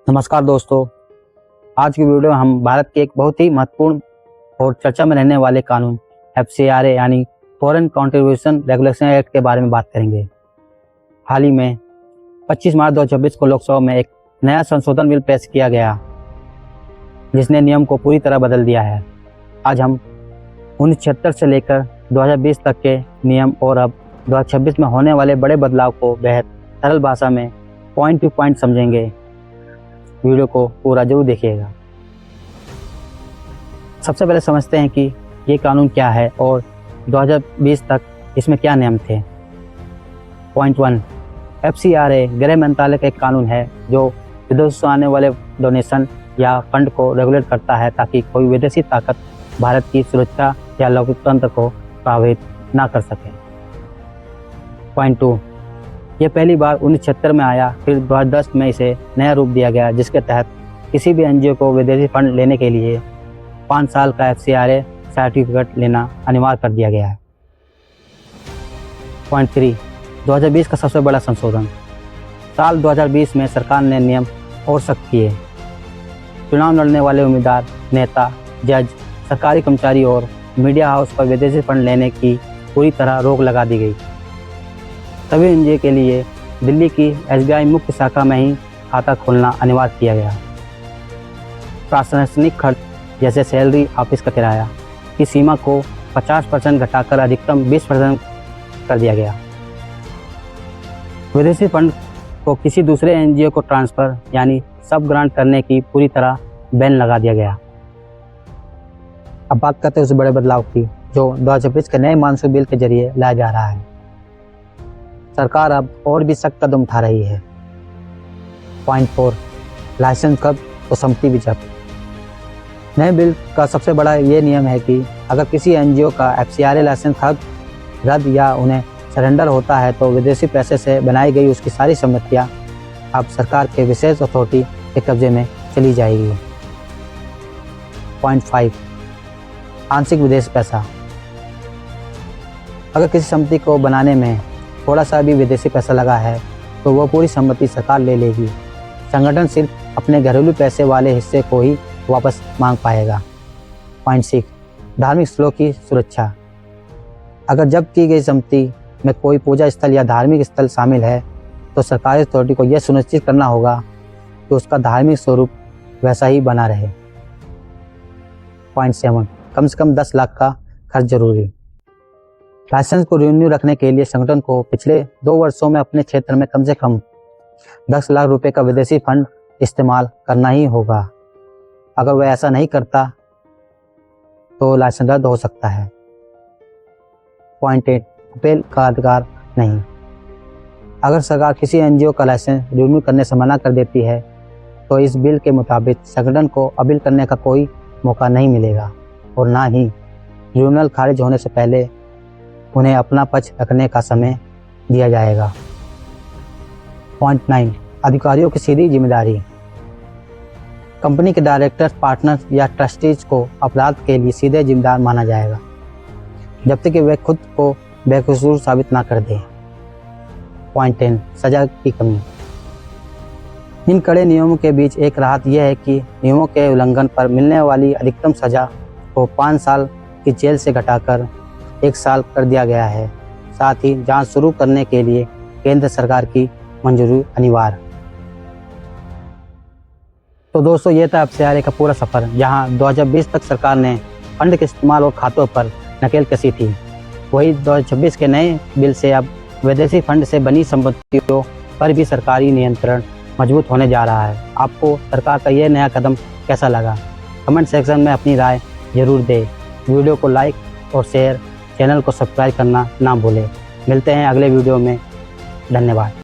नमस्कार दोस्तों, आज की वीडियो में हम भारत के एक बहुत ही महत्वपूर्ण और चर्चा में रहने वाले कानून FCRA यानी फॉरेन कंट्रीब्यूशन रेगुलेशन एक्ट के बारे में बात करेंगे। हाल ही में 25 मार्च 2026 को लोकसभा में एक नया संशोधन बिल पेश किया गया जिसने नियम को पूरी तरह बदल दिया है। आज हम 1976 से लेकर 2020 तक के नियम और अब 2026 में होने वाले बड़े बदलाव को बेहद सरल भाषा में पॉइंट टू पॉइंट समझेंगे। वीडियो को पूरा जरूर देखिएगा। सबसे पहले समझते हैं कि ये कानून क्या है और 2020 तक इसमें क्या नियम थे। पॉइंट 1, FCRA गृह मंत्रालय का एक कानून है जो विदेशों से आने वाले डोनेशन या फंड को रेगुलेट करता है ताकि कोई विदेशी ताकत भारत की सुरक्षा या लोकतंत्र को प्रभावित ना कर सके। पॉइंट 2, ये पहली बार 1976 में आया, फिर 2010 में इसे नया रूप दिया गया जिसके तहत किसी भी NGO को विदेशी फंड लेने के लिए 5 साल का FCRA सर्टिफिकेट लेना अनिवार्य कर दिया गया है। पॉइंट 3, 2020 का सबसे बड़ा संशोधन। साल 2020 में सरकार ने नियम और सख्त किए। चुनाव लड़ने वाले उम्मीदवार, नेता, जज, सरकारी कर्मचारी और मीडिया हाउस पर विदेशी फंड लेने की पूरी तरह रोक लगा दी गई। सभी NGO के लिए दिल्ली की SBI मुख्य शाखा में ही खाता खोलना अनिवार्य किया गया। प्रशासनिक खर्च जैसे सैलरी, ऑफिस का किराया की सीमा को 50% घटाकर अधिकतम 20% कर दिया गया। विदेशी फंड को किसी दूसरे NGO को ट्रांसफ़र यानी सब ग्रांट करने की पूरी तरह बैन लगा दिया गया। अब बात करते हैं उस बड़े बदलाव की जो 2026 के नए मानसून बिल के जरिए लाया जा रहा है। सरकार अब और भी सख्त कदम उठा रही है। पॉइंट 4, लाइसेंस कब तो संपत्ति भी जब्त। नए बिल का सबसे बड़ा ये नियम है कि अगर किसी NGO का FCRA लाइसेंस रद्द या उन्हें सरेंडर होता है तो विदेशी पैसे से बनाई गई उसकी सारी संपत्तियां अब सरकार के विशेष अथॉरिटी के कब्जे में चली जाएगी। पॉइंट 5, आंशिक विदेशी पैसा। अगर किसी संपत्ति को बनाने में थोड़ा सा भी विदेशी पैसा लगा है तो वह पूरी संपत्ति सरकार ले लेगी। संगठन सिर्फ अपने घरेलू पैसे वाले हिस्से को ही वापस मांग पाएगा। पॉइंट 6, धार्मिक स्थलों की सुरक्षा। अगर जब्त की गई संपत्ति में कोई पूजा स्थल या धार्मिक स्थल शामिल है तो सरकारी अथॉरिटी को यह सुनिश्चित करना होगा कि उसका धार्मिक स्वरूप वैसा ही बना रहे। पॉइंट 7, कम से कम 10 लाख का खर्च जरूरी। लाइसेंस को रिन्यू रखने के लिए संगठन को पिछले 2 वर्षों में अपने क्षेत्र में कम से कम 10 लाख रुपए का विदेशी फंड इस्तेमाल करना ही होगा। अगर वह ऐसा नहीं करता तो लाइसेंस रद्द हो सकता है। पॉइंट 8, अपील का अधिकार नहीं। अगर सरकार किसी NGO का लाइसेंस रिन्यू करने से मना कर देती है तो इस बिल के मुताबिक संगठन को अपील करने का कोई मौका नहीं मिलेगा और ना ही रिन्यूअल खारिज होने से पहले उन्हें अपना पक्ष रखने का समय दिया जाएगा। पॉइंट 9, अधिकारियों की सीधी जिम्मेदारी। कंपनी के डायरेक्टर्स, पार्टनर्स या ट्रस्टीज को अपराध के लिए सीधे जिम्मेदार माना जाएगा जब तक कि वे खुद को बेकसूर साबित ना कर दें। पॉइंट 10, सजा की कमी। इन कड़े नियमों के बीच एक राहत यह है कि नियमों के उल्लंघन पर मिलने वाली अधिकतम सजा को 5 साल की जेल से घटाकर 1 साल कर दिया गया है। साथ ही जांच शुरू करने के लिए केंद्र सरकार की मंजूरी अनिवार्य। तो दोस्तों, ये था FCRA का पूरा सफ़र जहां 2020 तक सरकार ने फंड के इस्तेमाल और खातों पर नकेल कसी थी। वही 2026 के नए बिल से अब विदेशी फंड से बनी संपत्तियों पर भी सरकारी नियंत्रण मजबूत होने जा रहा है। आपको सरकार का यह नया कदम कैसा लगा? कमेंट सेक्शन में अपनी राय जरूर दें। वीडियो को लाइक और शेयर, चैनल को सब्सक्राइब करना ना भूलें। मिलते हैं अगले वीडियो में। धन्यवाद।